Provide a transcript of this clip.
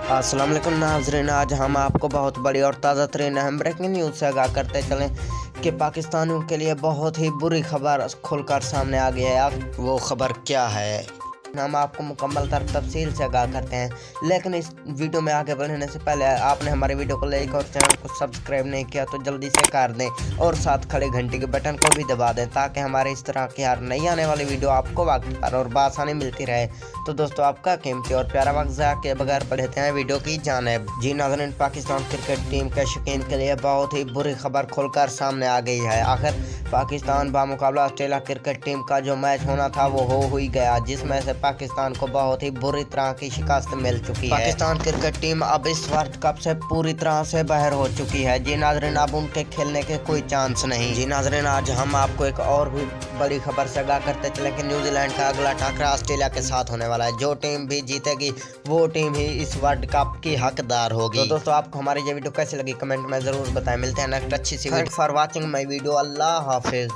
अस्सलाम वालेकुम नाज़रीन, आज हम आपको बहुत बड़ी और ताज़ा तरीन अहम ब्रेकिंग न्यूज़ से आगाह करते चलें कि पाकिस्तानियों के लिए बहुत ही बुरी खबर खुलकर सामने आ गई है। अब वो खबर क्या है, हम आपको मुकम्मल तफसील से आगाह करते हैं। लेकिन इस वीडियो में आगे बढ़ने से पहले आपने हमारे वीडियो को लाइक और चैनल को सब्सक्राइब नहीं किया तो जल्दी से कर दें और साथ खड़े घंटी के बटन को भी दबा दें ताकि हमारे इस तरह की हर नई आने वाली वीडियो आपको वक्त पर और बआसानी मिलती रहे। तो दोस्तों, आपका कीमती और प्यारा वक्त ज़ाया के बगैर बढ़ते हैं वीडियो की जानिब। जी नाज़रीन, पाकिस्तान क्रिकेट टीम के शौकीन के लिए बहुत ही बुरी खबर खुलकर सामने आ गई है। आखिर पाकिस्तान बामुकाबला ऑस्ट्रेलिया क्रिकेट टीम का जो मैच होना था वो हो ही गया, जिसमें से पाकिस्तान को बहुत ही बुरी तरह की शिकस्त मिल चुकी है। पाकिस्तान क्रिकेट टीम अब इस वर्ल्ड कप से पूरी तरह से बाहर हो चुकी है। जी नाज़रीन, अब उनके खेलने के कोई चांस नहीं। जी नाज़रीन, आज हम आपको एक और भी बड़ी खबर से आगाह करते चले कि न्यूजीलैंड का अगला टकरा ऑस्ट्रेलिया के साथ होने वाला है। जो टीम भी जीतेगी वो टीम ही इस वर्ल्ड कप की हकदार होगी। तो दोस्तों, आपको हमारी ये वीडियो कैसी लगी कमेंट में जरूर बताएं। मिलते हैं नेक्स्ट अच्छी सी video. For watching my video. अल्लाह हाफिज।